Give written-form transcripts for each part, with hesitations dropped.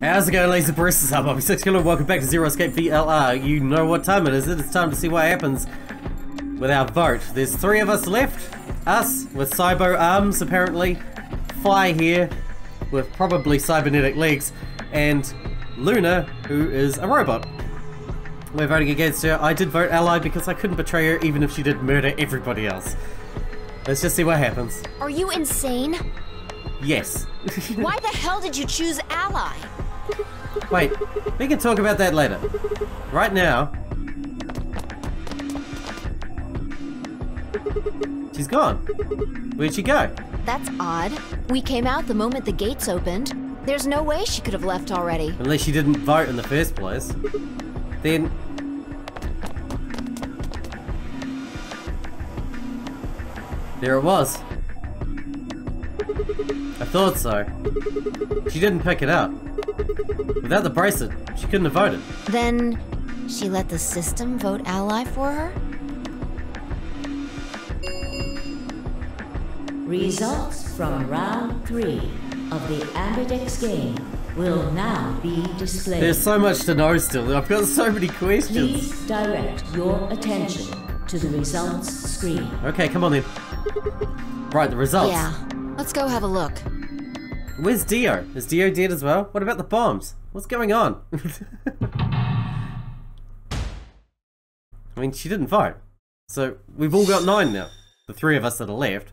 How's it going, ladies and baristas? I'm Sixkilla. Welcome back to Zero Escape VLR. You know what time it is. It's time to see what happens with our vote. There's 3 of us left. Us, with cybo arms, apparently. Fi here, with probably cybernetic legs. And Luna, who is a robot. We're voting against her. I did vote ally because I couldn't betray her even if she did murder everybody else. Let's just see what happens. Are you insane? Yes. Why the hell did you choose ally? Wait, we can talk about that later. Right now... she's gone. Where'd she go? That's odd. We came out the moment the gates opened. There's no way she could have left already. Unless she didn't vote in the first place. Then... there it was. I thought so. She didn't pick it up. Without the bracelet, she couldn't have voted. Then she let the system vote ally for her? Results from round 3 of the Ambidex game will now be displayed. There's so much to know still. I've got so many questions. Please direct your attention to the results screen. Okay, come on then. Right, the results. Yeah, let's go have a look. Where's Dio? Is Dio dead as well? What about the bombs? What's going on? I mean, she didn't vote. So, we've all got 9 now. The 3 of us that are left.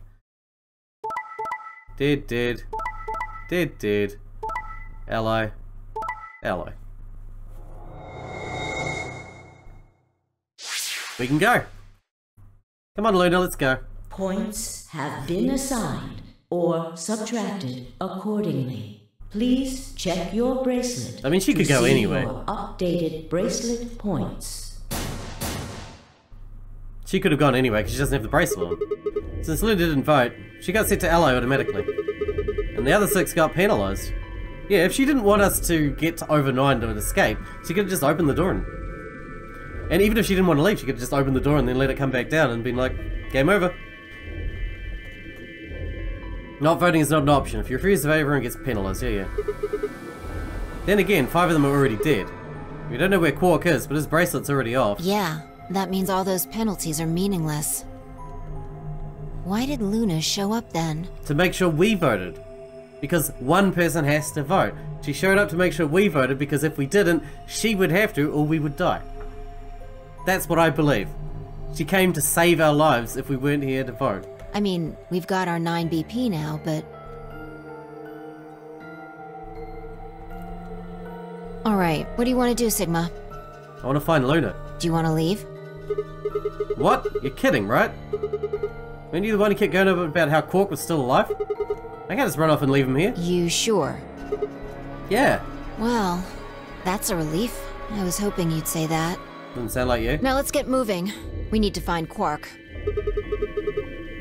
Dead. Ally. We can go. Come on, Luna, let's go. Points have been assigned or subtracted accordingly. Please check your bracelet. I mean, she could go anyway. Your updated bracelet points. She could have gone anyway because she doesn't have the bracelet on. Since Luna didn't vote, she got set to ally automatically. And the other 6 got penalised. Yeah, if she didn't want us to get to over 9 to escape, she could have just opened the door and even if she didn't want to leave, she could have just opened the door and then let it come back down and been like, game over. Not voting is not an option. If you refuse to vote, everyone gets penalised. Yeah. Then again, 5 of them are already dead. We don't know where Quark is, but his bracelet's already off. Yeah, that means all those penalties are meaningless. Why did Luna show up then? To make sure we voted. Because one person has to vote. She showed up to make sure we voted because if we didn't, she would have to or we would die. That's what I believe. She came to save our lives if we weren't here to vote. I mean, we've got our 9 BP now, but... Alright, what do you want to do, Sigma? I want to find Luna. Do you want to leave? What? You're kidding, right? Weren't you the one who kept going on about how Quark was still alive? I can't just run off and leave him here. You sure? Yeah. Well, that's a relief. I was hoping you'd say that. Doesn't sound like you. Now let's get moving. We need to find Quark.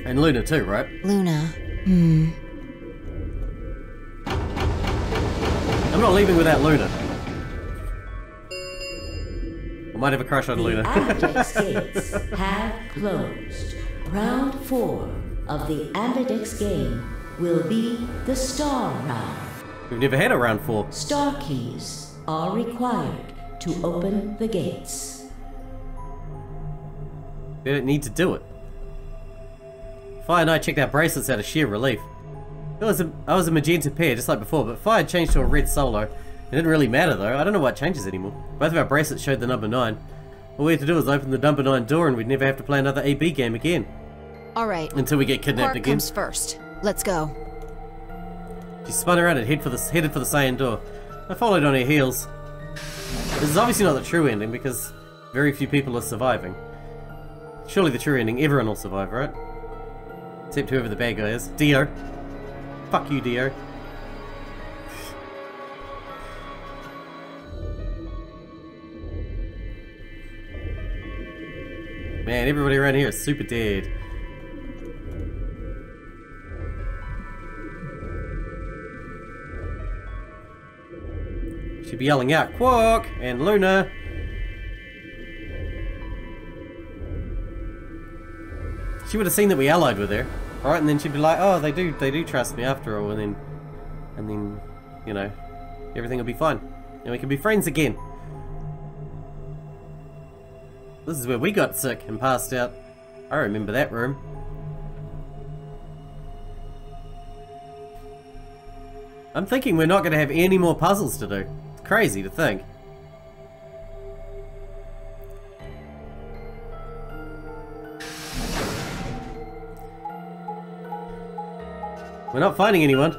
And Luna too, right? Luna. I'm not leaving without Luna. I might have a crush on Luna. The Ambidex gates have closed. Round 4 of the Ambidex game will be the star round. We've never had a round 4. Star keys are required to open the gates. We don't need to do it. Fi and I checked our bracelets out of sheer relief. I was a magenta pair just like before, but Fi had changed to a red solo. It didn't really matter though. I don't know what changes anymore. Both of our bracelets showed the number 9. All we had to do was open the number 9 door and we'd never have to play another AB game again. Alright. Until we get kidnapped Quark again. comes first. Let's go. She spun around and headed for the Saiyan door. I followed on her heels. This is obviously not the true ending because very few people are surviving. Surely the true ending, everyone will survive, right? Except whoever the bad guy is. Dio. Fuck you, Dio. Man, everybody around here is super dead. She'd be yelling out, Quark and Luna. She would have seen that we allied with her, alright, and then she'd be like, oh, they do trust me after all, and then, you know, everything will be fine. And we can be friends again. This is where we got sick and passed out. I remember that room. I'm thinking we're not going to have any more puzzles to do. It's crazy to think. We're not finding anyone.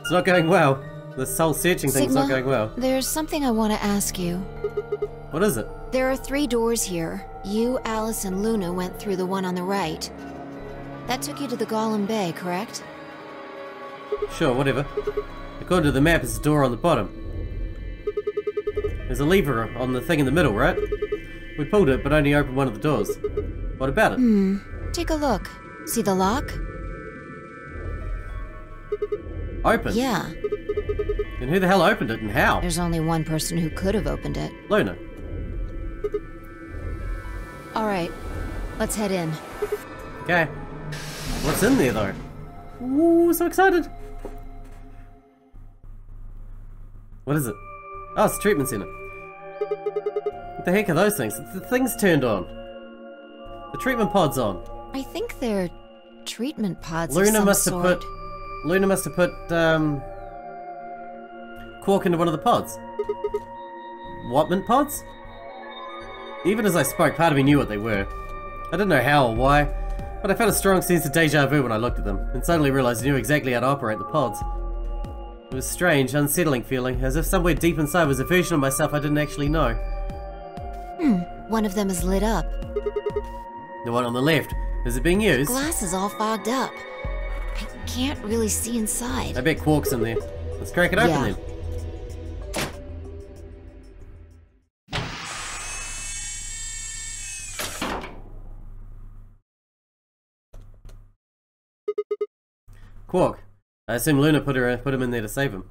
It's not going well. This whole searching thing's not going well. There's something I want to ask you. What is it? There are 3 doors here. You, Alice, and Luna went through the one on the right. That took you to the Golem Bay, correct? Sure, whatever. According to the map, there's a door on the bottom. There's a lever on the thing in the middle, right? We pulled it, but only opened one of the doors. What about it? Take a look. See the lock? Open? Yeah. And who the hell opened it and how? There's only one person who could have opened it. Luna. Alright, let's head in. Okay. What's in there though? Ooh, so excited! What is it? Oh, it's a treatment center. What the heck are those things? The thing's turned on. The treatment pod's on. I think they're treatment pods Luna of some must have sort. Luna must have put Quark into one of the pods. Whatman pods? Even as I spoke, part of me knew what they were. I didn't know how or why, but I felt a strong sense of deja vu when I looked at them, and suddenly realized I knew exactly how to operate the pods. It was a strange, unsettling feeling, as if somewhere deep inside was a version of myself I didn't actually know. One of them is lit up. The one on the left. Is it being used? Glass is all fogged up. I can't really see I inside. bet Quark's in there. Let's crack it open Yeah. then. Quark. I assume Luna put him in there to save him.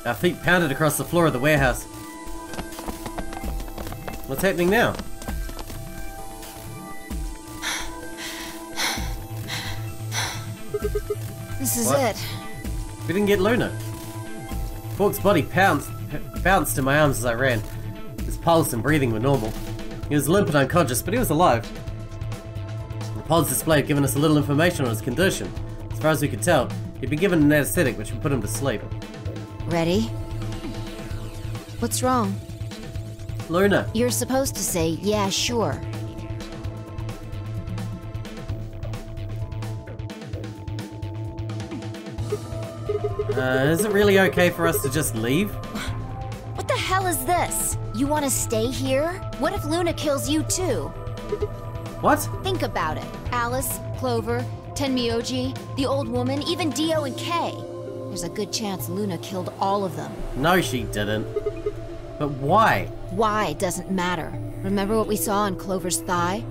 Our feet pounded across the floor of the warehouse. What's happening now? This is What? it. We didn't get Luna. Quark's body bounced in my arms as I ran. His pulse and breathing were normal. He was limp and unconscious, but he was alive. The pod's display had given us a little information on his condition. As far as we could tell, he'd been given an anesthetic which would put him to sleep. Ready? What's wrong? Luna. You're supposed to say, yeah, sure. Is it really okay for us to just leave? What the hell is this? You want to stay here? What if Luna kills you too? What? Think about it. Alice, Clover, Tenmyoji, the old woman, even Dio and Kay. There's a good chance Luna killed all of them. No, she didn't. But why? Why doesn't matter. Remember what we saw on Clover's thigh?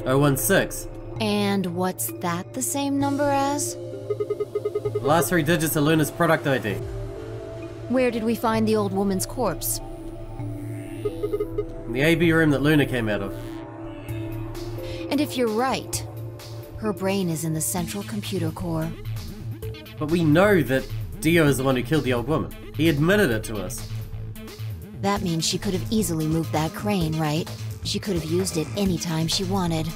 016. And what's that the same number as? The last 3 digits are Luna's product ID. Where did we find the old woman's corpse? In the AB room that Luna came out of. And if you're right, her brain is in the central computer core. But we know that Dio is the one who killed the old woman. He admitted it to us. That means she could have easily moved that crane, right? She could have used it anytime she wanted.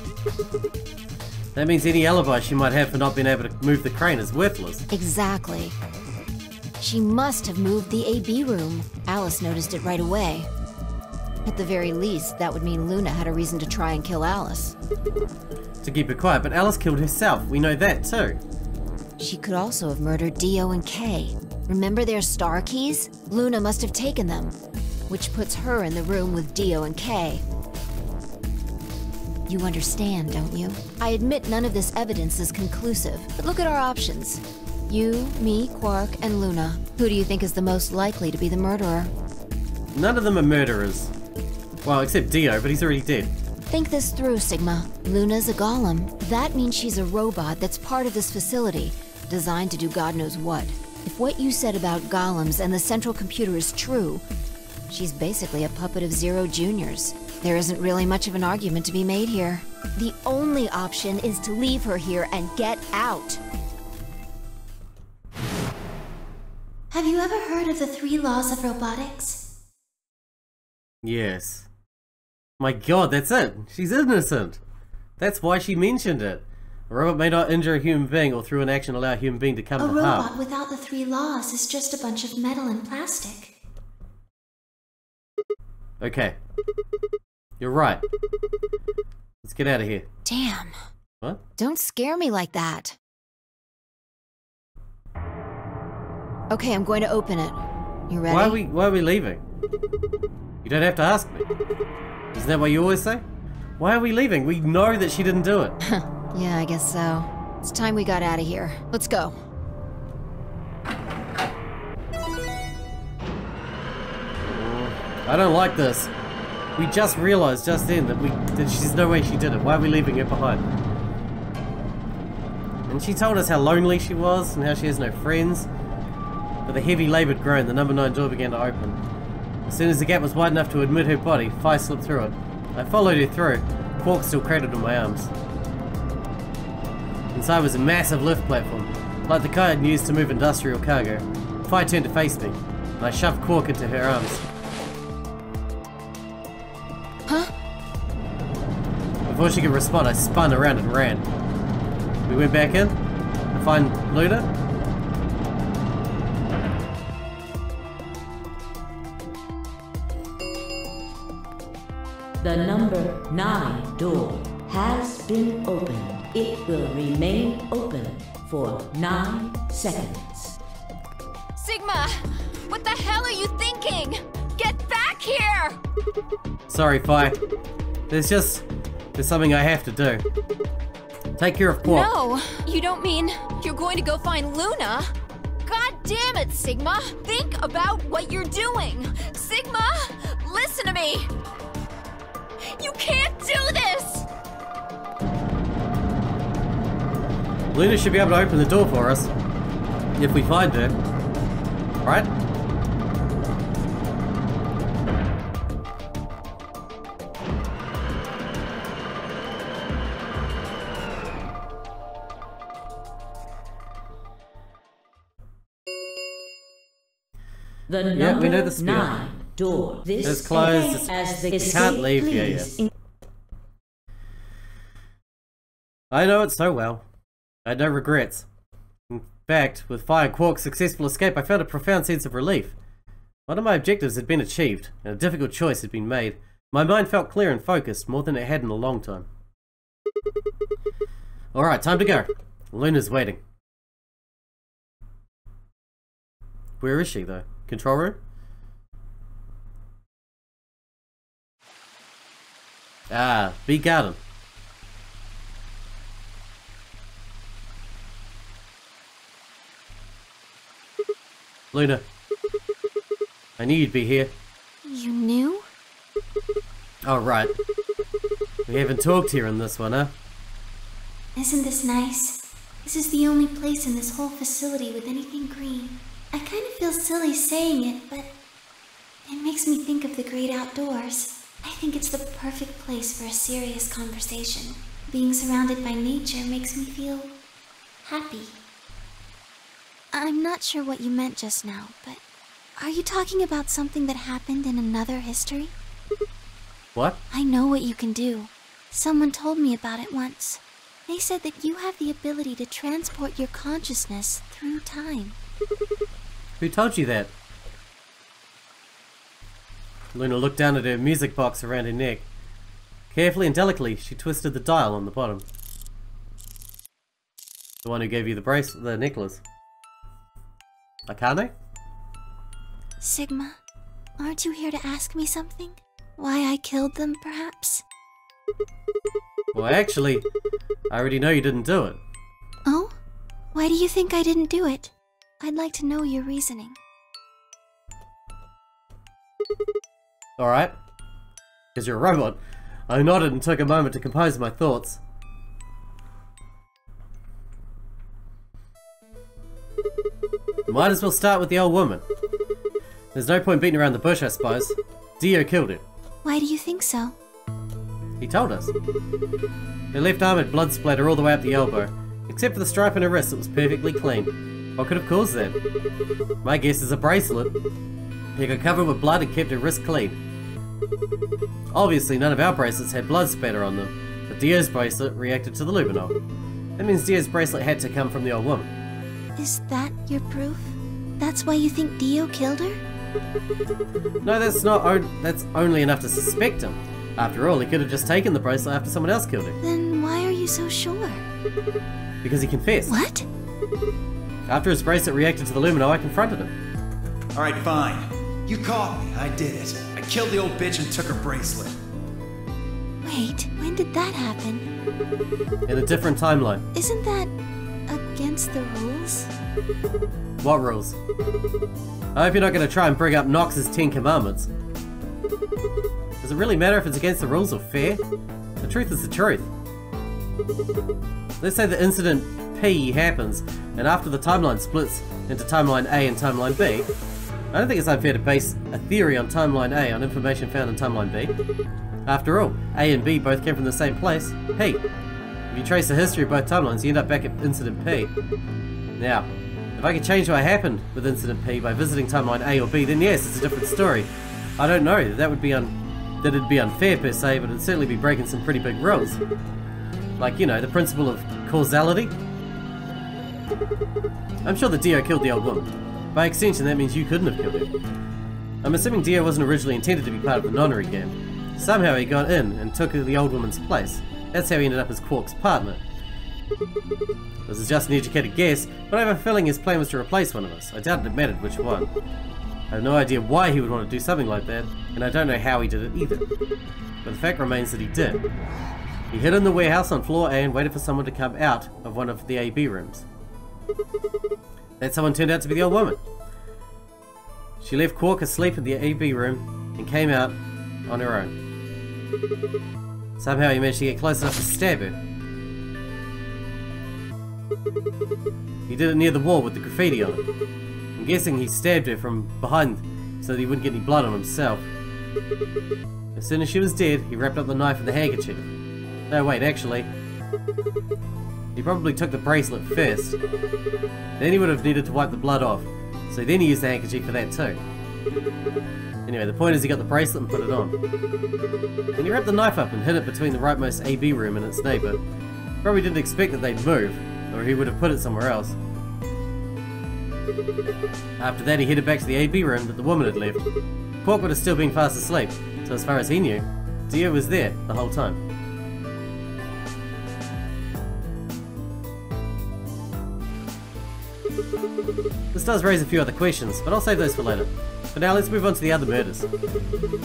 That means any alibi she might have for not being able to move the crane is worthless. Exactly. She must have moved the AB room. Alice noticed it right away. At the very least, that would mean Luna had a reason to try and kill Alice. To keep it quiet, but Alice killed herself. We know that too. She could also have murdered Dio and Kay. Remember their star keys? Luna must have taken them, which puts her in the room with Dio and Kay. You understand, don't you? I admit none of this evidence is conclusive, but look at our options. You, me, Quark, and Luna. Who do you think is the most likely to be the murderer? None of them are murderers. Well, except Dio, but he's already dead. Think this through, Sigma. Luna's a golem. That means she's a robot that's part of this facility. designed to do God knows what. If what you said about golems and the central computer is true, she's basically a puppet of Zero Junior's. There isn't really much of an argument to be made here. The only option is to leave her here and get out. Have you ever heard of the 3 laws of robotics? Yes. My god, that's it. She's innocent. That's why she mentioned it. A robot may not injure a human being or through an action allow a human being to come to harm. A robot without the 3 laws is just a bunch of metal and plastic. Okay. You're right. Let's get out of here. Damn. What? Don't scare me like that. Okay, I'm going to open it. You ready? Why are we leaving? You don't have to ask me. Isn't that what you always say? Why are we leaving? We know that she didn't do it. Yeah, I guess so. It's time we got out of here. Let's go. I don't like this. We just realized just then that there's no way she did it. Why are we leaving her behind? And she told us how lonely she was and how she has no friends. With a heavy laboured groan, the number 9 door began to open. As soon as the gap was wide enough to admit her body, Fi slipped through it. I followed her through, Quark still cradled in my arms. Inside was a massive lift platform, like the kind used to move industrial cargo. Fi turned to face me, and I shoved Quark into her arms. Huh? Before she could respond, I spun around and ran. We went back in to find Luna. The number 9 door has been opened. It will remain open for 9 seconds. Sigma! What the hell are you thinking? Get back here! Sorry, Fi. There's something I have to do. Take care of Quark. No! You don't mean you're going to go find Luna? God damn it, Sigma! Think about what you're doing! Sigma! Listen to me! You can't do this! Luna should be able to open the door for us. If we find her. Right? The Yeah, we know number the spiel. 9 door. This It's closed. as the You can't leave. Yeah. I know it so well. I had no regrets. In fact, with Fi and Quark's successful escape, I felt a profound sense of relief. One of my objectives had been achieved, and a difficult choice had been made. My mind felt clear and focused, more than it had in a long time. Alright, time to go. Luna's waiting. Where is she, though? Control room? Ah, B garden. Luna, I knew you'd be here. You knew? Oh, right. We haven't talked here in this one, huh? Isn't this nice? This is the only place in this whole facility with anything green. I kind of feel silly saying it, but it makes me think of the great outdoors. I think it's the perfect place for a serious conversation. Being surrounded by nature makes me feel happy. I'm not sure what you meant just now, but are you talking about something that happened in another history? What? I know what you can do. Someone told me about it once. They said that you have the ability to transport your consciousness through time. Who told you that? Luna looked down at her music box around her neck. Carefully and delicately, she twisted the dial on the bottom. The one who gave you the necklace. Akane? Sigma, aren't you here to ask me something? Why I killed them, perhaps? Well, actually, I already know you didn't do it. Oh? Why do you think I didn't do it? I'd like to know your reasoning. Alright. Because you're a robot. I nodded and took a moment to compose my thoughts. Might as well start with the old woman. There's no point beating around the bush, I suppose. Dio killed her. Why do you think so? He told us. Her left arm had blood splatter all the way up the elbow, except for the stripe on her wrist that was perfectly clean. What could have caused that? My guess is a bracelet. He got covered with blood and kept her wrist clean. Obviously, none of our bracelets had blood spatter on them, but Dio's bracelet reacted to the luminol. That means Dio's bracelet had to come from the old woman. Is that your proof? That's why you think Dio killed her? No, that's only enough to suspect him. After all, he could have just taken the bracelet after someone else killed him. Then why are you so sure? Because he confessed. What? After his bracelet reacted to the luminol, I confronted him. Alright, fine. You caught me. I did it. I killed the old bitch and took her bracelet. Wait, when did that happen? In a different timeline. Isn't that against the rules? What rules? I hope you're not going to try and bring up Nox's 10 Commandments. Does it really matter if it's against the rules or fair? The truth is the truth. Let's say the incident P happens, and after the timeline splits into timeline A and timeline B, I don't think it's unfair to base a theory on timeline A on information found in timeline B. After all, A and B both came from the same place, P. If you trace the history of both timelines, you end up back at incident P. Now, if I could change what happened with incident P by visiting timeline A or B, then yes, it's a different story. I don't know, that'd be unfair per se, but it'd certainly be breaking some pretty big rules. Like, you know, the principle of causality. I'm sure that Dio killed the old woman. By extension, that means you couldn't have killed her. I'm assuming Dio wasn't originally intended to be part of the Nonary Game. Somehow he got in and took the old woman's place. That's how he ended up as Quark's partner. This is just an educated guess, but I have a feeling his plan was to replace one of us. I doubt it mattered which one. I have no idea why he would want to do something like that, and I don't know how he did it either. But the fact remains that he did. He hid in the warehouse on floor A and waited for someone to come out of one of the AB rooms. That someone turned out to be the old woman. She left Quark asleep in the AB room and came out on her own. Somehow he managed to get close enough to stab her. He did it near the wall with the graffiti on it. I'm guessing he stabbed her from behind so that he wouldn't get any blood on himself. As soon as she was dead, he wrapped up the knife in the handkerchief. No, wait, actually, he probably took the bracelet first. Then he would have needed to wipe the blood off, so then he used the handkerchief for that too. Anyway, the point is he got the bracelet and put it on. And he wrapped the knife up and hid it between the rightmost AB room and its neighbour. Probably didn't expect that they'd move, or he would have put it somewhere else. After that, he headed back to the AB room that the woman had left. Quark would have still been fast asleep, so as far as he knew, Dio was there the whole time. This does raise a few other questions, but I'll save those for later. For now, let's move on to the other murders.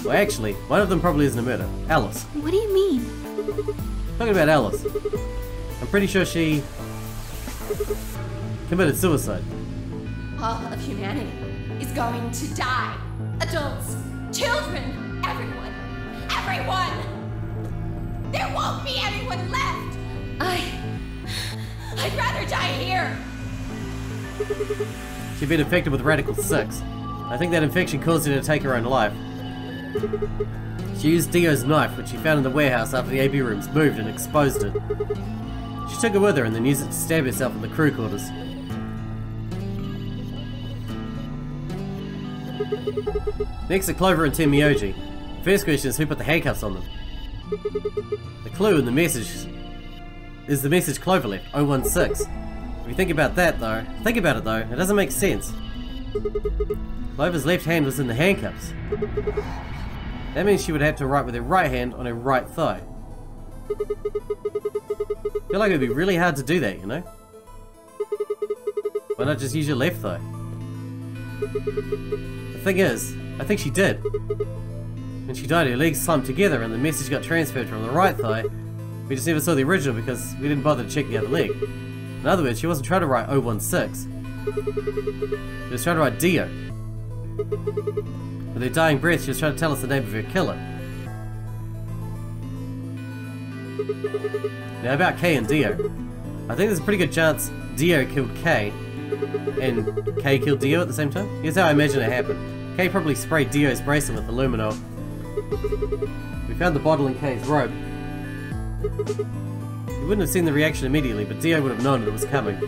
Well, actually, one of them probably isn't a murder. Alice. What do you mean? Talking about Alice. I'm pretty sure she committed suicide. All of humanity is going to die. Adults, children, everyone. Everyone! There won't be anyone left! I'd rather die here! She'd been infected with Radical 6. I think that infection caused her to take her own life. She used Dio's knife, which she found in the warehouse after the AB rooms moved, and exposed it. She took it with her and then used it to stab herself in the crew quarters. Next are Clover and Temioji. First question is who put the handcuffs on them. The clue in the message is the message Clover left, 016. If you think about it though, it doesn't make sense. Clover's left hand was in the handcuffs. That means she would have to write with her right hand on her right thigh. I feel like it would be really hard to do that, you know? Why not just use your left thigh? The thing is, I think she did. When she died, her legs slumped together and the message got transferred from the right thigh. We just never saw the original because we didn't bother to check the other leg. In other words, she wasn't trying to write 016. She was trying to write Dio. With her dying breath, she was trying to tell us the name of her killer. Now about Kay and Dio. I think there's a pretty good chance Dio killed Kay, And Kay killed Dio at the same time? Here's how I imagine it happened. Kay probably sprayed Dio's bracelet with aluminol. We found the bottle in Kay's robe. You wouldn't have seen the reaction immediately, but Dio would have known it was coming.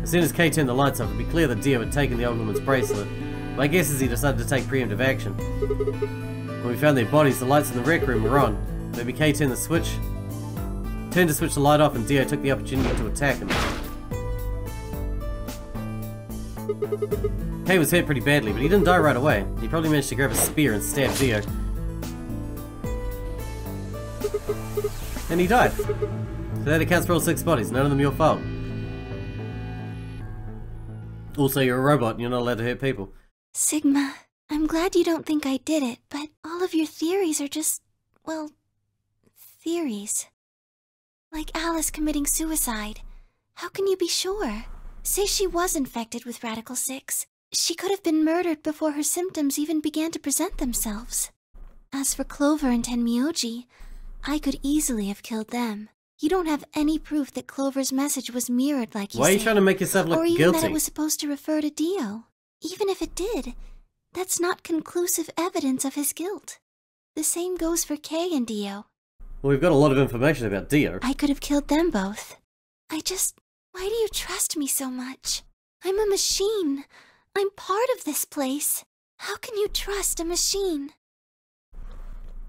As soon as Kay turned the lights off, it'd be clear that Dio had taken the old woman's bracelet. My guess is he decided to take preemptive action. When we found their bodies, the lights in the rec room were on. Maybe Kay turned to switch the light off and Dio took the opportunity to attack him. Kay was hurt pretty badly, but he didn't die right away. He probably managed to grab a spear and stab Dio. And he died. So that accounts for all 6 bodies, none of them your fault. Also, you're a robot and you're not allowed to hurt people. Sigma, I'm glad you don't think I did it, but all of your theories are just, well, theories. Like Alice committing suicide. How can you be sure? Say she was infected with Radical 6. She could have been murdered before her symptoms even began to present themselves. As for Clover and Tenmyoji, I could easily have killed them. You don't have any proof that Clover's message was mirrored like you say. Why are you trying to make yourself look guilty? Or even that it was supposed to refer to Dio. Even if it did, that's not conclusive evidence of his guilt. The same goes for Kay and Dio. Well, we've got a lot of information about Dio. I could have killed them both. Why do you trust me so much? I'm a machine. I'm part of this place. How can you trust a machine?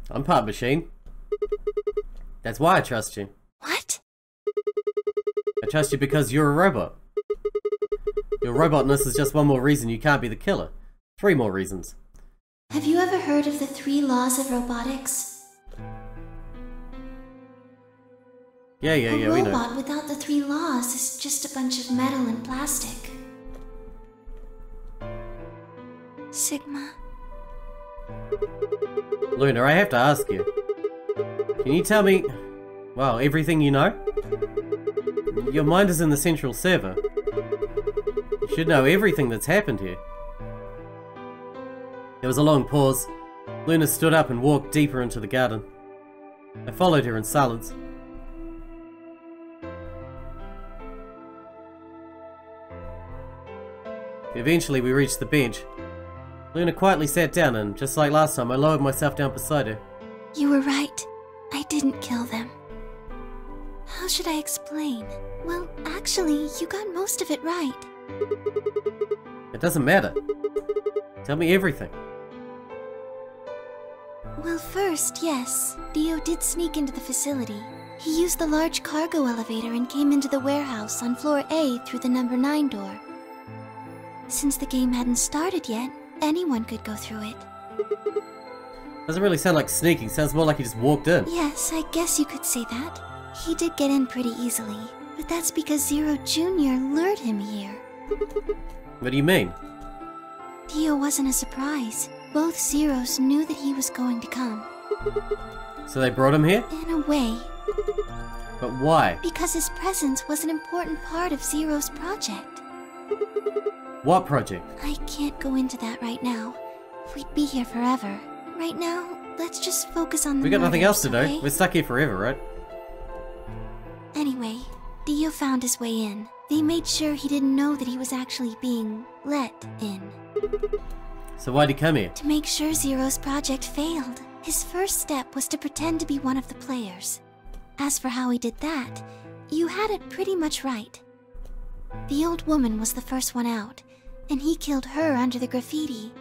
I'm part machine. That's why I trust you. What? I trust you because you're a robot. Your robotness is just one more reason you can't be the killer. 3 more reasons. Have you ever heard of the 3 laws of robotics? Yeah, we know. A robot without the 3 laws is just a bunch of metal and plastic. Sigma. Luna, I have to ask you. Can you tell me, well, everything you know? Your mind is in the central server. You should know everything that's happened here. There was a long pause. Luna stood up and walked deeper into the garden. I followed her in silence. Eventually we reached the bench. Luna quietly sat down and, just like last time, I lowered myself down beside her. You were right. I didn't kill them. How should I explain? Well, actually, you got most of it right. It doesn't matter. Tell me everything. Well, first, yes, Dio did sneak into the facility. He used the large cargo elevator and came into the warehouse on floor A through the number 9 door. Since the game hadn't started yet, anyone could go through it. Doesn't really sound like sneaking, sounds more like he just walked in. Yes, I guess you could say that. He did get in pretty easily, but that's because Zero Jr. lured him here. What do you mean? Dio wasn't a surprise. Both Zeros knew that he was going to come. So they brought him here? In a way. But why? Because his presence was an important part of Zero's project. What project? I can't go into that right now. We'd be here forever. Right now, let's just focus on the We got nothing else to do. okay? We're stuck here forever, right? Anyway, Dio found his way in. They made sure he didn't know that he was actually being let in. So why'd he come here? To make sure Zero's project failed, his first step was to pretend to be one of the players. As for how he did that, you had it pretty much right. The old woman was the first one out, and he killed her under the graffiti.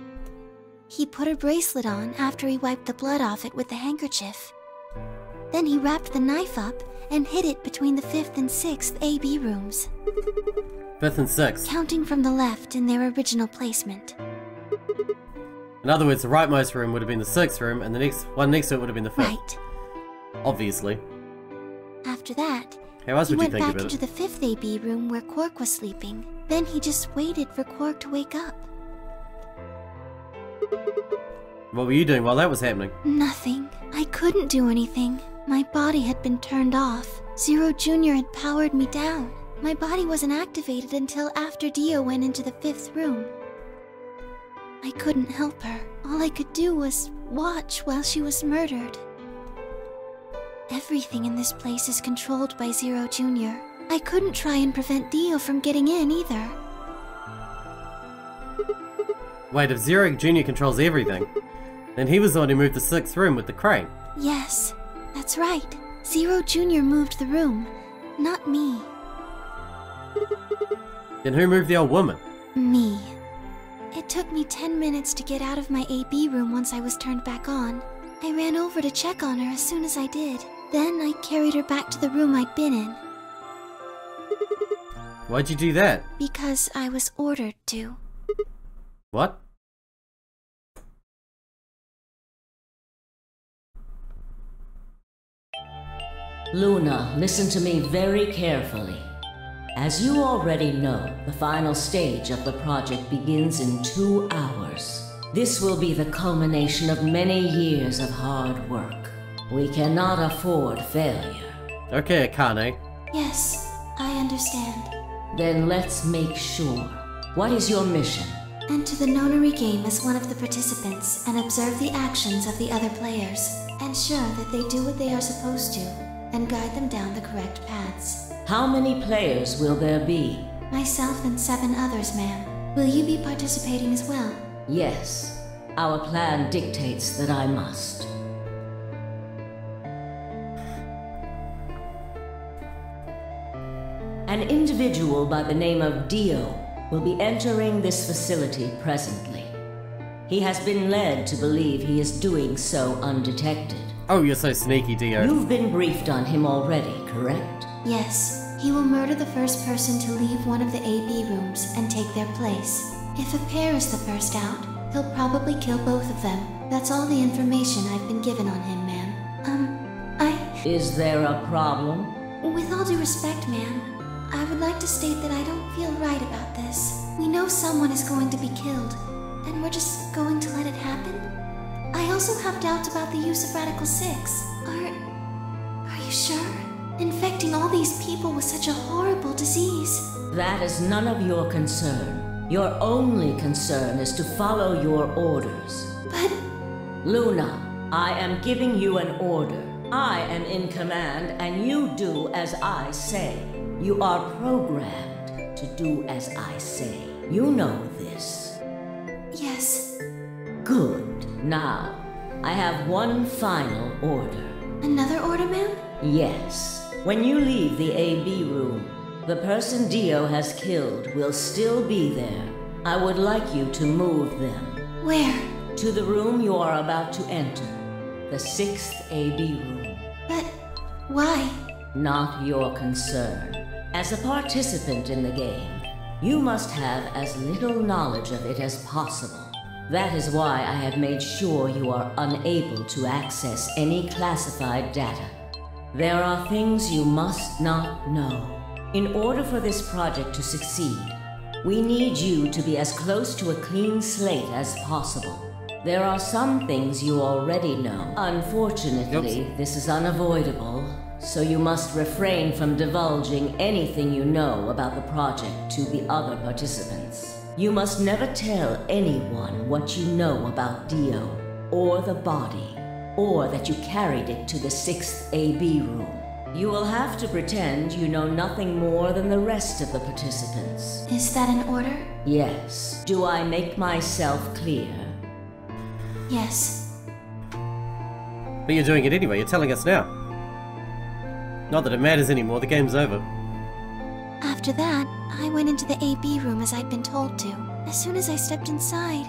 He put her bracelet on after he wiped the blood off it with the handkerchief. Then he wrapped the knife up and hid it between the 5th and 6th AB rooms. 5th and 6th. Counting from the left in their original placement. In other words, the rightmost room would have been the 6th room, and the next one next to it would have been the 5th. Right. Obviously. After that, How else he would you went think back about into it? the 5th AB room where Quark was sleeping. Then he just waited for Quark to wake up. What were you doing while that was happening? Nothing. I couldn't do anything. My body had been turned off. Zero Jr. had powered me down. My body wasn't activated until after Dio went into the 5th room. I couldn't help her. All I could do was watch while she was murdered. Everything in this place is controlled by Zero Jr. I couldn't try and prevent Dio from getting in either. Wait, if Zero Jr. controls everything, then he was the one who moved the 6th room with the crane. Yes, that's right. Zero Jr. moved the room, not me. Then who moved the old woman? Me. It took me 10 minutes to get out of my AB room once I was turned back on. I ran over to check on her as soon as I did. Then I carried her back to the room I'd been in. Why'd you do that? Because I was ordered to. What? Luna, listen to me very carefully. As you already know, the final stage of the project begins in 2 hours. This will be the culmination of many years of hard work. We cannot afford failure. Okay, Akane. Yes, I understand. Then let's make sure. What is your mission? Enter the Nonary Game as one of the participants and observe the actions of the other players. Ensure that they do what they are supposed to, and guide them down the correct paths. How many players will there be? Myself and 7 others, ma'am. Will you be participating as well? Yes. Our plan dictates that I must. An individual by the name of Dio will be entering this facility presently. He has been led to believe he is doing so undetected. Oh, you're so sneaky, Dio. You've been briefed on him already, correct? Yes. He will murder the first person to leave one of the AB rooms and take their place. If a pair is the first out, he'll probably kill both of them. That's all the information I've been given on him, ma'am. Is there a problem? With all due respect, ma'am, I would like to state that I don't feel right about this. We know someone is going to be killed, and we're just going to let it happen? I also have doubts about the use of Radical 6. Are you sure? Infecting all these people with such a horrible disease. That is none of your concern. Your only concern is to follow your orders. But... Luna, I am giving you an order. I am in command, and you do as I say. You are programmed to do as I say. You know this. Yes. Good. Now, I have one final order. Another order, ma'am? Yes. When you leave the AB room, the person Dio has killed will still be there. I would like you to move them. Where? To the room you are about to enter. The 6th AB room. But why? Not your concern. As a participant in the game, you must have as little knowledge of it as possible. That is why I have made sure you are unable to access any classified data. There are things you must not know. In order for this project to succeed, we need you to be as close to a clean slate as possible. There are some things you already know. Unfortunately, this is unavoidable, so you must refrain from divulging anything you know about the project to the other participants. You must never tell anyone what you know about Dio, or the body, or that you carried it to the 6th AB room. You will have to pretend you know nothing more than the rest of the participants. Is that an order? Yes. Do I make myself clear? Yes. But you're doing it anyway, you're telling us now. Not that it matters anymore, the game's over. After that, I went into the AB room as I'd been told to. As soon as I stepped inside,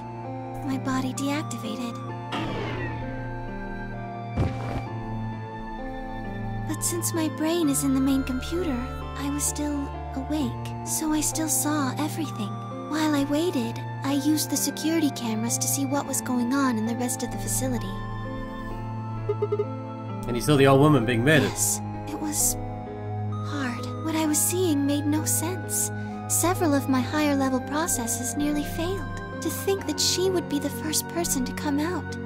my body deactivated. But since my brain is in the main computer, I was still awake, so I still saw everything. While I waited, I used the security cameras to see what was going on in the rest of the facility. And you saw the old woman being murdered. Yes, it was hard. What I was seeing made no sense. Several of my higher level processes nearly failed. To think that she would be the first person to come out.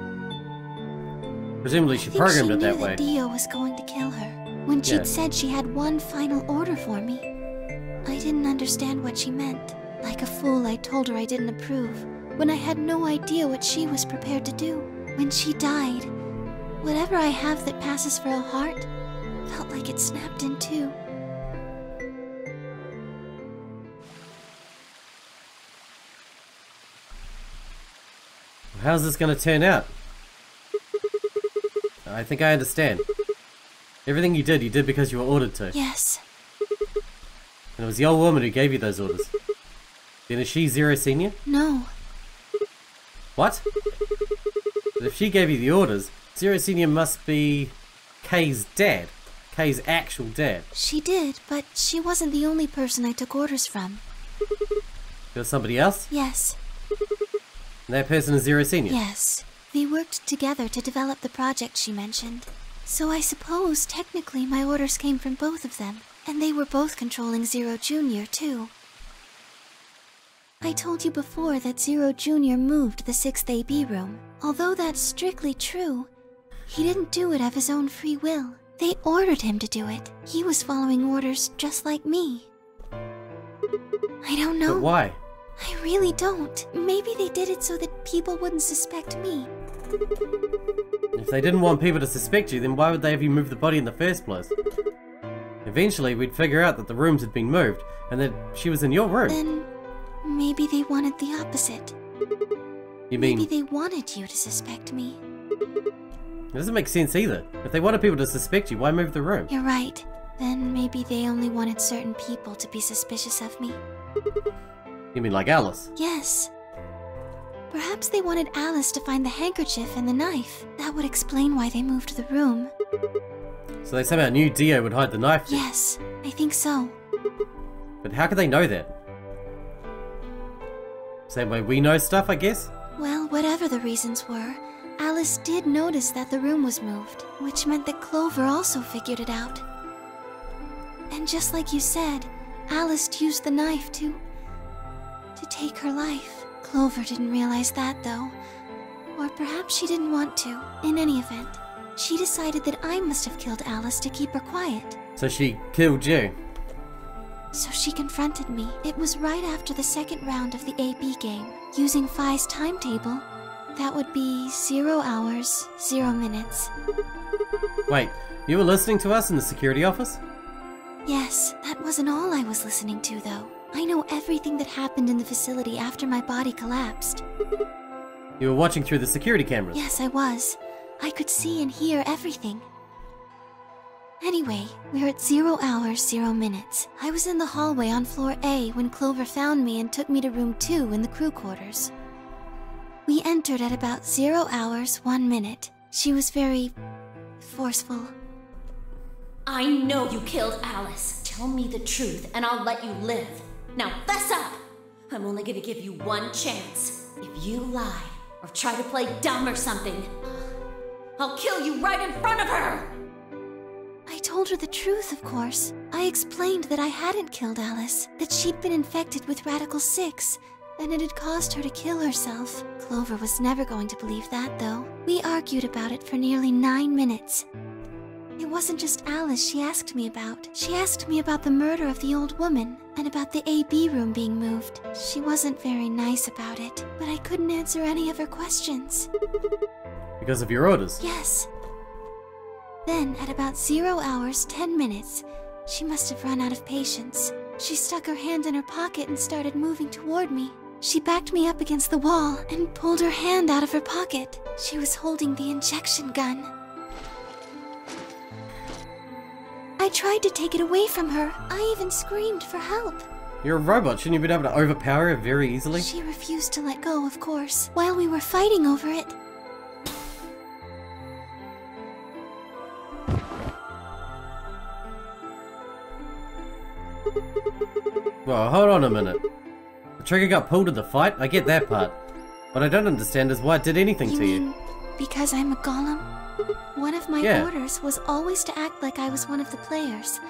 Presumably she programmed it that way. I think she knew that Dio was going to kill her. When she'd said she had one final order for me, I didn't understand what she meant. Like a fool, I told her I didn't approve, when I had no idea what she was prepared to do. When she died, whatever I have that passes for a heart felt like it snapped in two. How's this gonna turn out? I think I understand. Everything you did because you were ordered to. Yes. And it was the old woman who gave you those orders. Then is she Zero Senior? No. What? But if she gave you the orders, Zero Senior must be Kay's dad. Kay's actual dad. She did, but she wasn't the only person I took orders from. There was somebody else? Yes. And that person is Zero Senior? Yes. We worked together to develop the project she mentioned. So I suppose, technically, my orders came from both of them. And they were both controlling Zero Junior, too. I told you before that Zero Junior moved the 6th AB room. Although that's strictly true, he didn't do it of his own free will. They ordered him to do it. He was following orders just like me. I don't know. But why? I really don't. Maybe they did it so that people wouldn't suspect me. If they didn't want people to suspect you, then why would they have you move the body in the first place? Eventually, we'd figure out that the rooms had been moved, and that she was in your room. Then maybe they wanted the opposite. You mean... Maybe they wanted you to suspect me. It doesn't make sense either. If they wanted people to suspect you, why move the room? You're right. Then maybe they only wanted certain people to be suspicious of me. You mean like Alice? Yes. Perhaps they wanted Alice to find the handkerchief and the knife. That would explain why they moved the room. So they somehow knew Dio would hide the knife then? Yes, I think so. But how could they know that? Same way we know stuff, I guess? Well, whatever the reasons were, Alice did notice that the room was moved, which meant that Clover also figured it out. And just like you said, Alice used the knife to take her life. Clover didn't realize that, though. Or perhaps she didn't want to. In any event, she decided that I must have killed Alice to keep her quiet. So she killed you? So she confronted me. It was right after the second round of the AB game. Using Phi's timetable, that would be 0 hours, 0 minutes. Wait, you were listening to us in the security office? Yes, that wasn't all I was listening to, though. I know everything that happened in the facility after my body collapsed. You were watching through the security cameras? Yes, I was. I could see and hear everything. Anyway, we're at 0 hours, 0 minutes. I was in the hallway on floor A when Clover found me and took me to room 2 in the crew quarters. We entered at about 0 hours, 1 minute. She was very forceful. I know you killed Alice. Tell me the truth and I'll let you live. Now fess up! I'm only gonna give you one chance. If you lie or try to play dumb or something, I'll kill you right in front of her! I told her the truth, of course. I explained that I hadn't killed Alice, that she'd been infected with Radical 6, and it had caused her to kill herself. Clover was never going to believe that, though. We argued about it for nearly 9 minutes. It wasn't just Alice she asked me about. She asked me about the murder of the old woman, and about the AB room being moved. She wasn't very nice about it, but I couldn't answer any of her questions. Because of your orders? Yes. Then, at about 0 hours, 10 minutes, she must have run out of patience. She stuck her hand in her pocket and started moving toward me. She backed me up against the wall and pulled her hand out of her pocket. She was holding the injection gun. I tried to take it away from her. I even screamed for help. You're a robot. Shouldn't you be able to overpower her very easily? She refused to let go, of course, while we were fighting over it. Well, hold on a minute. The trigger got pulled in the fight? I get that part. What I don't understand is why it did anything to you. You mean because I'm a golem? One of my orders was always to act like I was one of the players.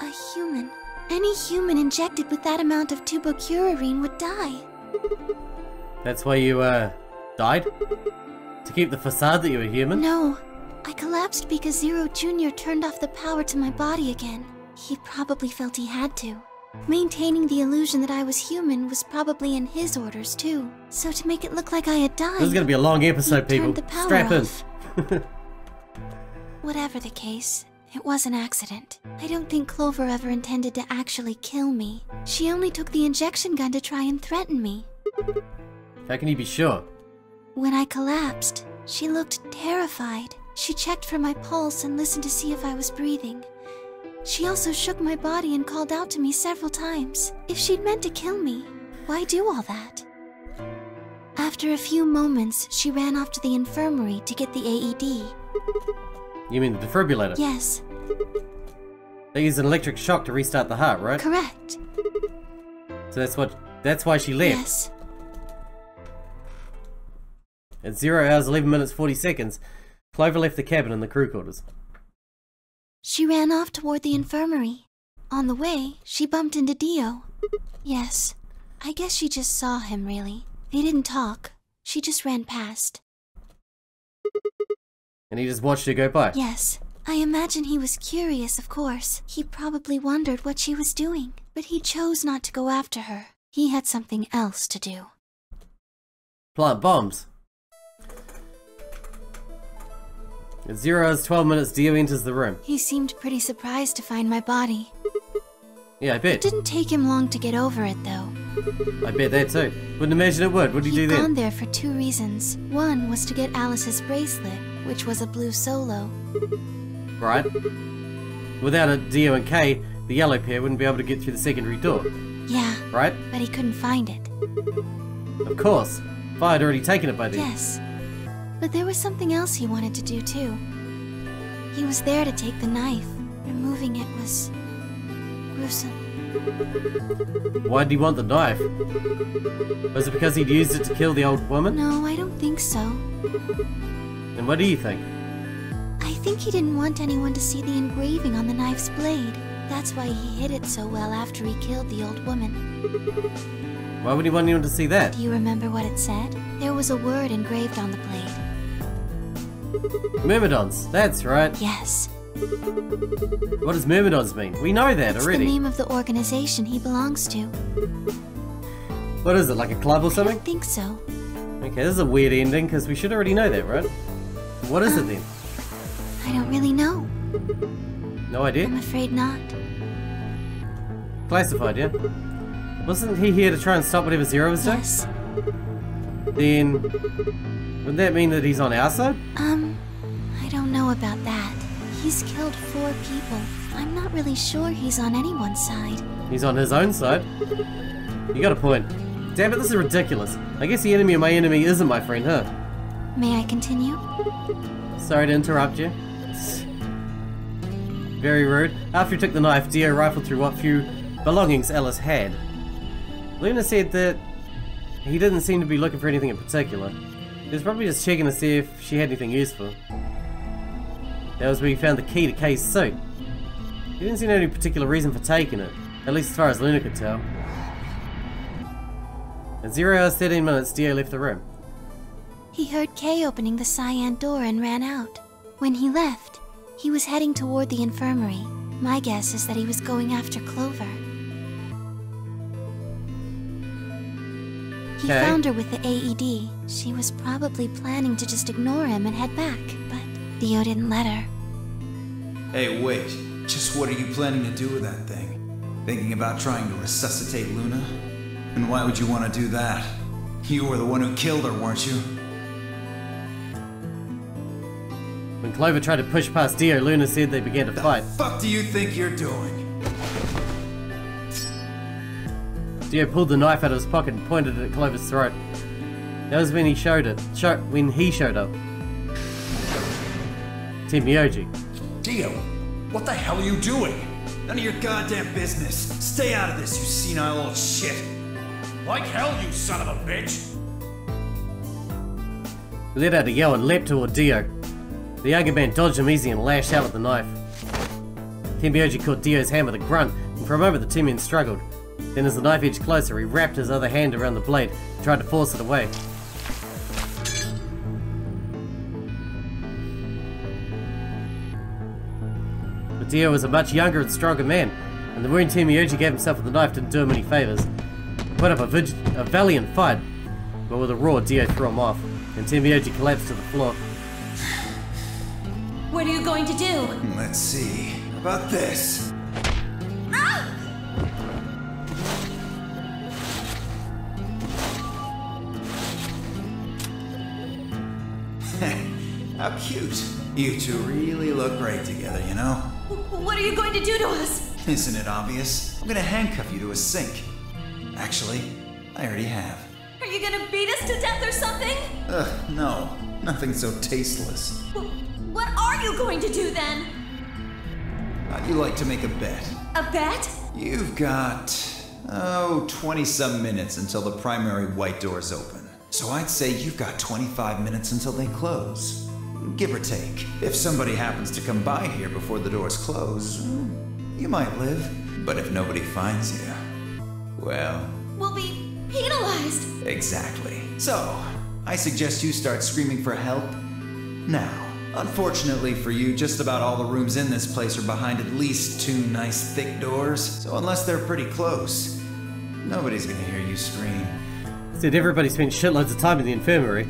A human. Any human injected with that amount of tubocurarine would die. That's why you, died? To keep the facade that you were human? No. I collapsed because Zero Jr. turned off the power to my body again. He probably felt he had to. Maintaining the illusion that I was human was probably in his orders, too. So to make it look like I had died... This is gonna be a long episode, people. Strap in. Whatever the case, it was an accident. I don't think Clover ever intended to actually kill me. She only took the injection gun to try and threaten me. How can you be sure? When I collapsed, she looked terrified. She checked for my pulse and listened to see if I was breathing. She also shook my body and called out to me several times. If she'd meant to kill me, why do all that? After a few moments, she ran off to the infirmary to get the AED. You mean the defibrillator? Yes. They use an electric shock to restart the heart, right? Correct. So that's why she left. Yes. At 0 hours 11 minutes 40 seconds, Clover left the cabin in the crew quarters. She ran off toward the infirmary. On the way, she bumped into Dio. Yes. I guess she just saw him, really. They didn't talk. She just ran past. And he just watched her go by? Yes. I imagine he was curious, of course. He probably wondered what she was doing. But he chose not to go after her. He had something else to do. Plant bombs. At 0 hours 12 minutes, Dio enters the room. He seemed pretty surprised to find my body. Yeah, I bet. It didn't take him long to get over it, though. I bet that too. Wouldn't imagine it would. What did you do then? He'd gone there for 2 reasons. One was to get Alice's bracelet, which was a blue solo. Right. Without a Dio and Kay, the yellow pair wouldn't be able to get through the secondary door. Yeah. Right? But he couldn't find it. Of course. If I had already taken it by then. Yes. But there was something else he wanted to do too. He was there to take the knife. Removing it was gruesome. Why did he want the knife? Was it because he'd used it to kill the old woman? No, I don't think so. Then what do you think? I think he didn't want anyone to see the engraving on the knife's blade. That's why he hid it so well after he killed the old woman. Why would he want anyone to see that? Do you remember what it said? There was a word engraved on the blade. Myrmidons, that's right. Yes. What does Myrmidons mean? We know that It's already. the name of the organization he belongs to. What is it, like a club or I something? don't think so. Okay, this is a weird ending, because we should already know that, right? What is it then? I don't really know. No idea? I'm afraid not. Classified, yeah? Wasn't he here to try and stop whatever Zero was doing? Yes. Then... wouldn't that mean that he's on our side? I don't know about that. He's killed 4 people. I'm not really sure he's on anyone's side. He's on his own side. You got a point. Damn it, this is ridiculous. I guess the enemy of my enemy isn't my friend, huh? May I continue? Sorry to interrupt you. Very rude. After he took the knife, Dio rifled through what few belongings Alice had. Luna said that he didn't seem to be looking for anything in particular. He was probably just checking to see if she had anything useful. That was where he found the key to Kay's suit. He didn't seem to have any particular reason for taking it, at least as far as Luna could tell. At 0 hours 13 minutes, Dio left the room. He heard Kay opening the cyan door and ran out. When he left, he was heading toward the infirmary. My guess is that he was going after Clover. He Okay. found her with the AED. She was probably planning to just ignore him and head back, but Dio didn't let her. Hey, wait. Just what are you planning to do with that thing? Thinking about trying to resuscitate Luna? And why would you want to do that? You were the one who killed her, weren't you? When Clover tried to push past Dio, Luna said they began to fight. The fuck do you think you're doing? Dio pulled the knife out of his pocket and pointed it at Clover's throat. That was when he showed it. When he showed up. Temioji. Dio, what the hell are you doing? None of your goddamn business. Stay out of this, you senile old shit. Like hell, you son of a bitch! He let out a yell and leapt toward Dio. The younger man dodged him easy and lashed out with the knife. Temioji caught Dio's hand with a grunt, and for a moment the two men struggled. Then as the knife edged closer, he wrapped his other hand around the blade and tried to force it away. But Dio was a much younger and stronger man, and the wound Temioji gave himself with the knife didn't do him any favours. He put up a valiant fight, but with a roar Dio threw him off, and Temioji collapsed to the floor. What are you going to do? Let's see. How about this? How cute. You two really look great together, you know? What are you going to do to us? Isn't it obvious? I'm gonna handcuff you to a sink. Actually, I already have. Are you gonna beat us to death or something? No. Nothing so tasteless. What are you going to do then? How'd you like to make a bet? A bet? You've got, 20-some minutes until the primary white doors open. So I'd say you've got 25 minutes until they close. Give or take. If somebody happens to come by here before the doors close, you might live. But if nobody finds you, well... We'll be penalized. Exactly. So, I suggest you start screaming for help now. Unfortunately for you, just about all the rooms in this place are behind at least 2 nice thick doors, so unless they're pretty close, nobody's gonna hear you scream. Said everybody spent shitloads of time in the infirmary.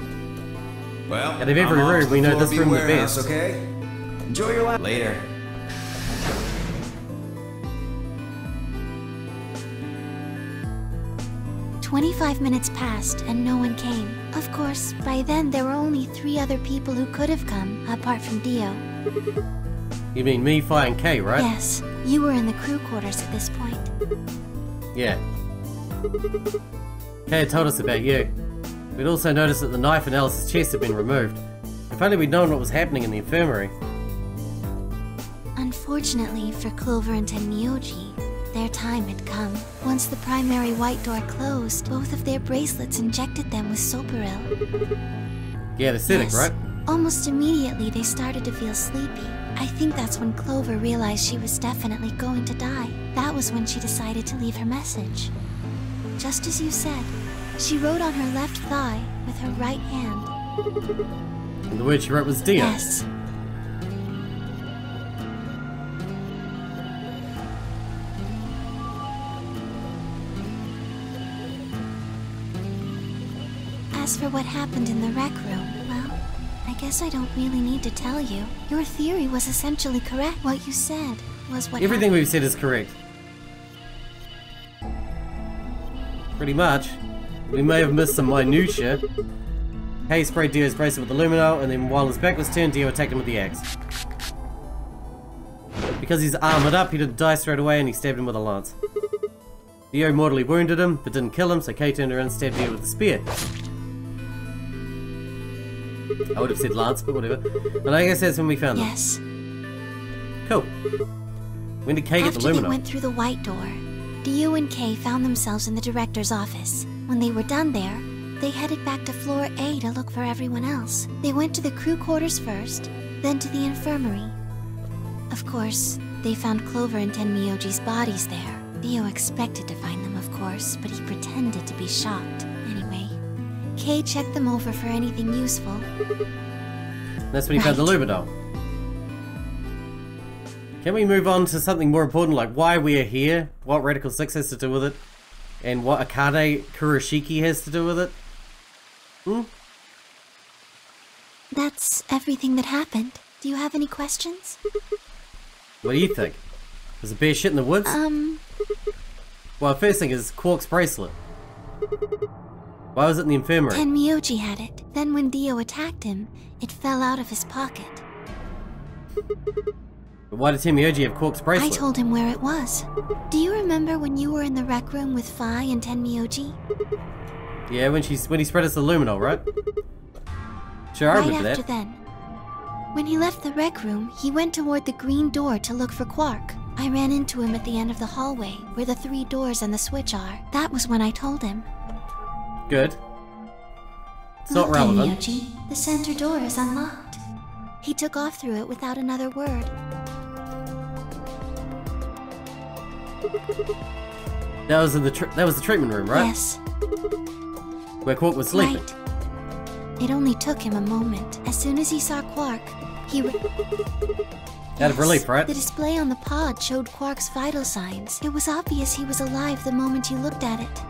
Well, out of every room, we know this room the best. Okay? Enjoy your life. Later. "25 minutes passed and no one came. Of course, by then there were only 3 other people who could have come, apart from Dio. You mean me, Fi, and Kay, right? Yes, you were in the crew quarters at this point. Yeah. Kay had told us about you. We'd also noticed that the knife in Alice's chest had been removed. If only we'd known what was happening in the infirmary. Unfortunately for Clover and Tenmyoji, their time had come. Once the primary white door closed, both of their bracelets injected them with Soparil. Yeah, the acidic, Yes. right? Almost immediately they started to feel sleepy. I think that's when Clover realized she was definitely going to die. That was when she decided to leave her message. Just as you said, she wrote on her left thigh with her right hand. And the word she wrote was Dio. Yes. As for what happened in the rec room, well, I guess I don't really need to tell you. Your theory was essentially correct. What you said was what Everything happened. we've said is correct. Pretty much. We may have missed some minutiae. Hay sprayed Dio's bracelet with the luminol, and then while his back was turned, Dio attacked him with the axe. Because he's armored up, he didn't die straight away, and he stabbed him with a lance. Dio mortally wounded him, but didn't kill him, so Kay turned around and stabbed Dio with a spear. I would have said lance, but whatever. And I guess that's when we found them. Yes. Cool. When did Kay get the After they luminol? went through the white door, Dio and Kay found themselves in the director's office. When they were done there, they headed back to floor A to look for everyone else. They went to the crew quarters first, then to the infirmary. Of course, they found Clover and Tenmyoji's bodies there. Dio expected to find them, of course, but he pretended to be shocked. Anyway, Kay checked them over for anything useful. That's when he found the luminol. Can we move on to something more important, like why we are here, what Radical 6 has to do with it, and what Akane Kurashiki has to do with it? That's everything that happened. Do you have any questions? What do you think? Was a bear shit in the woods? Well, first thing is Quark's bracelet. Why was it in the infirmary? Tenmyoji had it. Then when Dio attacked him, it fell out of his pocket. But why did Tenmyoji have Quark's bracelet? I told him where it was. Do you remember when you were in the rec room with Fi and Tenmyoji? Yeah, when he spread us the luminol, right? Sure, I remember Right after that. then. When he left the rec room, he went toward the green door to look for Quark. I ran into him at the end of the hallway, where the 3 doors and the switch are. That was when I told him. Good. It's not Look, relevant. Tenmyoji, the center door is unlocked. He took off through it without another word. That was the treatment room, right? Yes, Where Quark was sleeping. right. It only took him a moment. As soon as he saw Quark, he Out of relief, right? The display on the pod showed Quark's vital signs. It was obvious he was alive the moment you looked at it.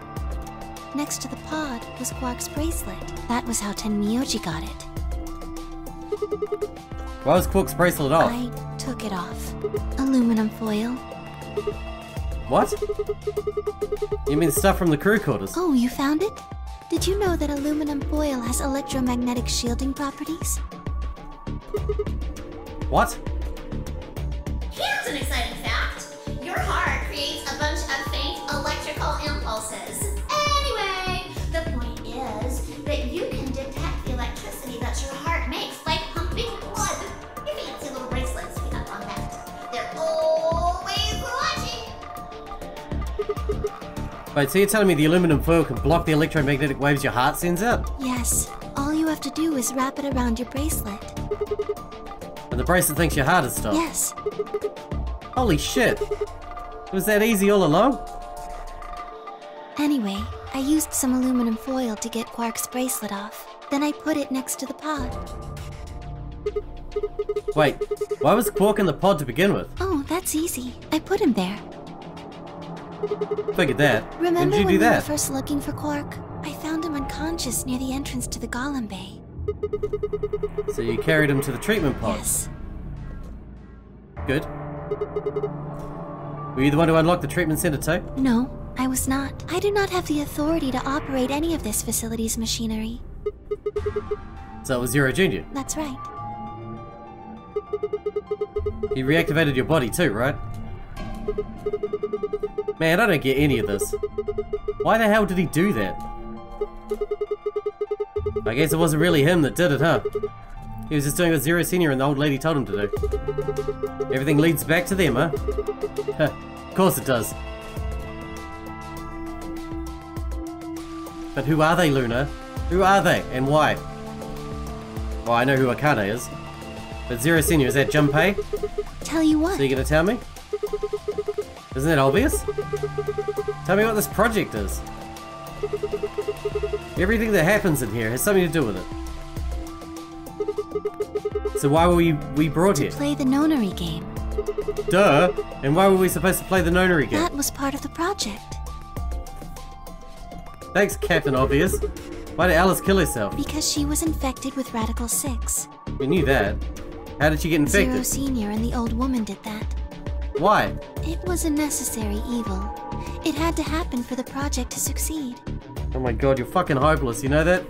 Next to the pod was Quark's bracelet. That was how Tenmyoji got it. Why was Quark's bracelet off? I took it off. Aluminum foil. What? You mean stuff from the crew quarters? Oh, you found it? Did you know that aluminum foil has electromagnetic shielding properties? What? Here's an exciting fact. Your heart creates a bunch of faint electrical impulses. Anyway, the point is that you can detect the electricity that your heart makes by pumping blood. Your fancy little bracelets pick up on that. They're always watching. Wait, so you're telling me the aluminum foil can block the electromagnetic waves your heart sends out? Yes. All you have to do is wrap it around your bracelet. And the bracelet thinks your heart has stopped? Yes. Holy shit! It was that easy all along? Anyway, I used some aluminum foil to get Quark's bracelet off. Then I put it next to the pod. Wait, why was Quark in the pod to begin with? Oh, that's easy. I put him there. Figured that. Remember when did you when do we were that? first looking for Quark? I found him unconscious near the entrance to the Golem Bay. So you carried him to the treatment pod? Yes. Good. Were you the one who unlocked the treatment center too? No, I was not. I do not have the authority to operate any of this facility's machinery. So it was Zero Jr. That's right. He reactivated your body too, right? Man, I don't get any of this. Why the hell did he do that? I guess it wasn't really him that did it, huh? He was just doing what Zero Senior and the old lady told him to do. Everything leads back to them, huh? Of course it does. But who are they, Luna? Who are they, and why? Well, I know who Akane is. But Zero Senior, is that Junpei? Tell you what. So you gonna tell me? Isn't that obvious? Tell me what this project is. Everything that happens in here has something to do with it. So why were we brought here? Play the Nonary Game. Duh! And why were we supposed to play the Nonary Game? That was part of the project. Thanks, Captain Obvious. Why did Alice kill herself? Because she was infected with Radical 6. We knew that. How did she get infected? Zero Senior and the old woman did that. Why? It was a necessary evil. It had to happen for the project to succeed. Oh my god, you're fucking hopeless, you know that?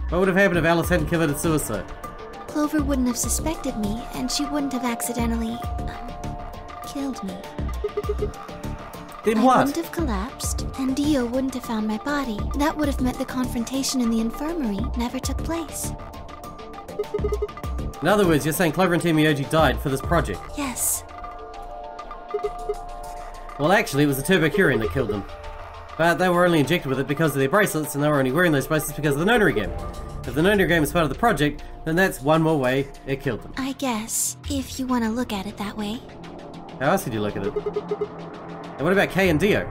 What would have happened if Alice hadn't committed suicide? Clover wouldn't have suspected me, and she wouldn't have accidentally... killed me. Then I what? wouldn't have collapsed, and Dio wouldn't have found my body. That would have meant the confrontation in the infirmary never took place. In other words, you're saying Clover and Temioji died for this project? Yes. Well, actually, it was the Turbocurion that killed them. But they were only injected with it because of their bracelets, and they were only wearing those bracelets because of the Nonary Game. If the Nonary Game is part of the project, then that's one more way it killed them. I guess, if you want to look at it that way. How else did you look at it? And what about Kay and Dio?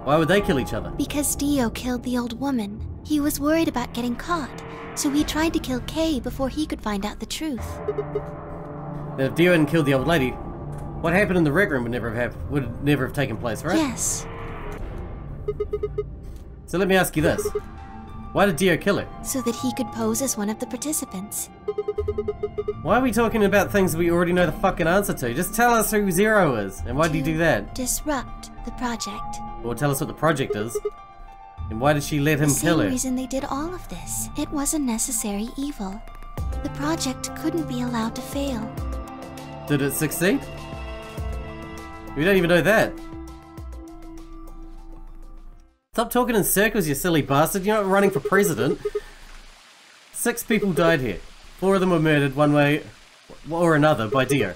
Why would they kill each other? Because Dio killed the old woman. He was worried about getting caught, so he tried to kill Kay before he could find out the truth. Then if Dio hadn't killed the old lady, what happened in the rec room would never have taken place, right? Yes. So let me ask you this. Why did Dio kill her? So that he could pose as one of the participants. Why are we talking about things we already know the fucking answer to? Just tell us who Zero is, and why did he do that? Disrupt the project. Or tell us what the project is. And why did she let him kill her? The same reason they did all of this. It was a necessary evil. The project couldn't be allowed to fail. Did it succeed? We don't even know that. Stop talking in circles, you silly bastard. You're not running for president. 6 people died here. 4 of them were murdered one way or another by Dio.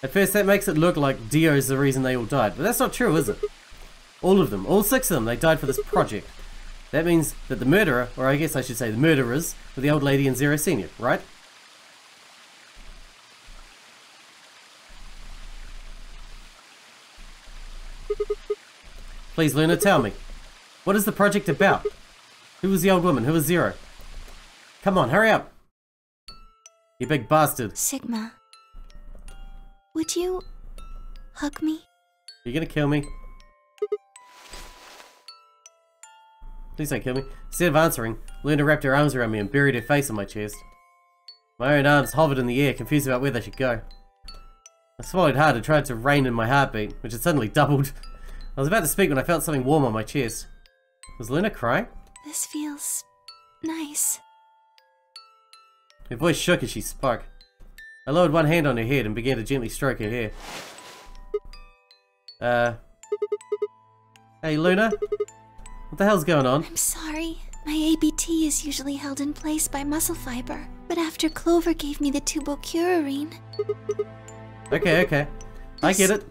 At first that makes it look like Dio's the reason they all died, but that's not true, is it? All of them, all 6 of them, they died for this project. That means that the murderer, or I guess I should say the murderers, were the old lady and Zero Senior, right? Please, Luna, tell me. What is the project about? Who was the old woman? Who was Zero? Come on, hurry up! You big bastard. Sigma. Would you... hug me? You gonna kill me? Please don't kill me. Instead of answering, Luna wrapped her arms around me and buried her face on my chest. My own arms hovered in the air, confused about where they should go. I swallowed hard and tried to rein in my heartbeat, which had suddenly doubled. I was about to speak when I felt something warm on my chest. Was Luna crying? This feels nice. Her voice shook as she spoke. I lowered one hand on her head and began to gently stroke her hair. Hey Luna? What the hell's going on? I'm sorry. My ABT is usually held in place by muscle fiber, but after Clover gave me the tubocurarine... Okay. I get it.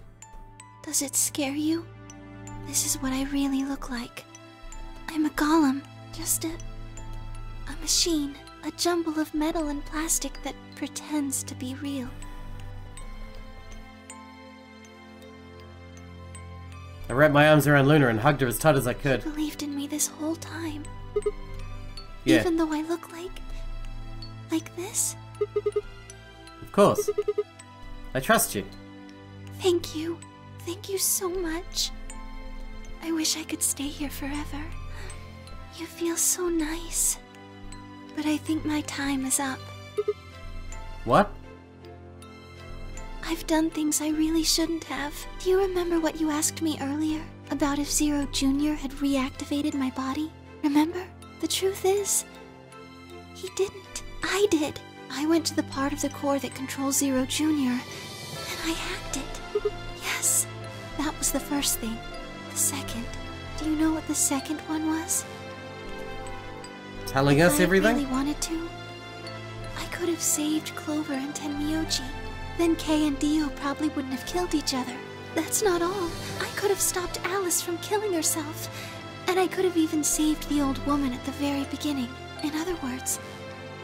Does it scare you? This is what I really look like. I'm a golem, just a machine, a jumble of metal and plastic that pretends to be real. I wrapped my arms around Luna and hugged her as tight as I could. You believed in me this whole time. Yeah. Even though I look like this? Of course. I trust you. Thank you. Thank you so much. I wish I could stay here forever. You feel so nice. But I think my time is up. What? I've done things I really shouldn't have. Do you remember what you asked me earlier? About if Zero Jr. had reactivated my body? Remember? The truth is, he didn't. I did. I went to the part of the core that controls Zero Jr. and I hacked it. Yes, that was the first thing. The second. Do you know what the second one was? Telling us everything? I really wanted to. I could have saved Clover and Tenmyoji. Then Kay and Dio probably wouldn't have killed each other. That's not all. I could have stopped Alice from killing herself. And I could have even saved the old woman at the very beginning. In other words,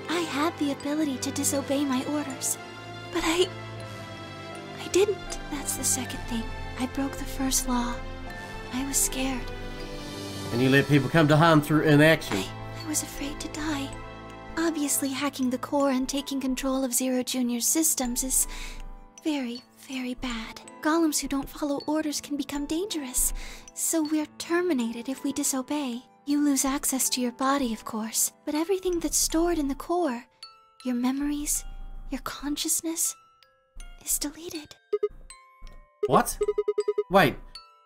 I had the ability to disobey my orders. But I didn't. That's the second thing. I broke the first law. I was scared. And you let people come to harm through inaction. I was afraid to die. Obviously, hacking the core and taking control of Zero Jr.'s systems is very, very bad. Golems who don't follow orders can become dangerous, so we're terminated if we disobey. You lose access to your body, of course, but everything that's stored in the core, your memories, your consciousness, is deleted. What? Wait,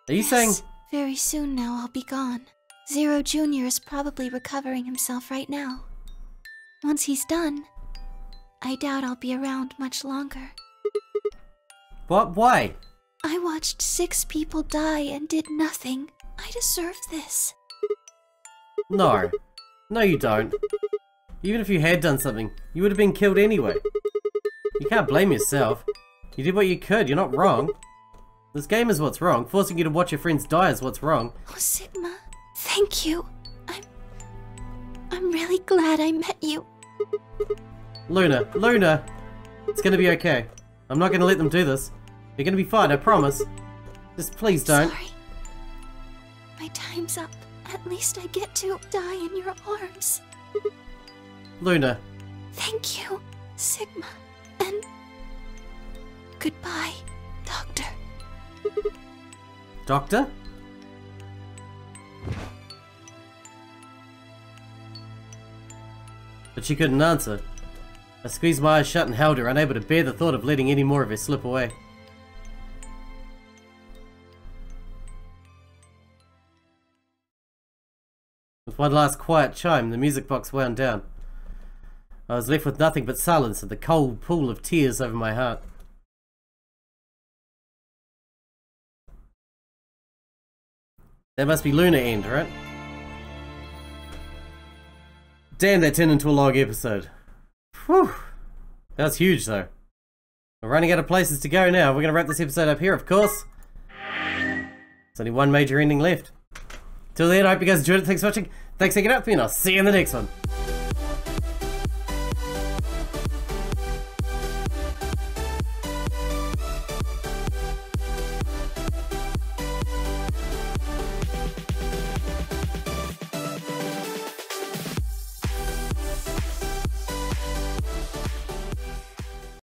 are you saying... Very soon now I'll be gone. Zero Jr. is probably recovering himself right now. Once he's done, I doubt I'll be around much longer. What? Why? I watched 6 people die and did nothing. I deserve this. No. No, you don't. Even if you had done something, you would have been killed anyway. You can't blame yourself. You did what you could, you're not wrong. This game is what's wrong. Forcing you to watch your friends die is what's wrong. Oh, Sigma, thank you. I'm really glad I met you. Luna, it's gonna be okay. I'm not gonna let them do this. You're gonna be fine, I promise. Just please don't. Sorry. My time's up. At least I get to die in your arms. Luna. Thank you, Sigma. And goodbye, Doctor. Doctor? But she couldn't answer. I squeezed my eyes shut and held her, unable to bear the thought of letting any more of her slip away. With one last quiet chime, the music box wound down. I was left with nothing but silence and the cold pool of tears over my heart. That must be Luna End, right? Damn, that turned into a long episode. Whew. That was huge, though. We're running out of places to go now. We're going to wrap this episode up here, of course. There's only one major ending left. Till then, I hope you guys enjoyed it. Thanks for watching. Thanks for hanging out with me, and I'll see you in the next one.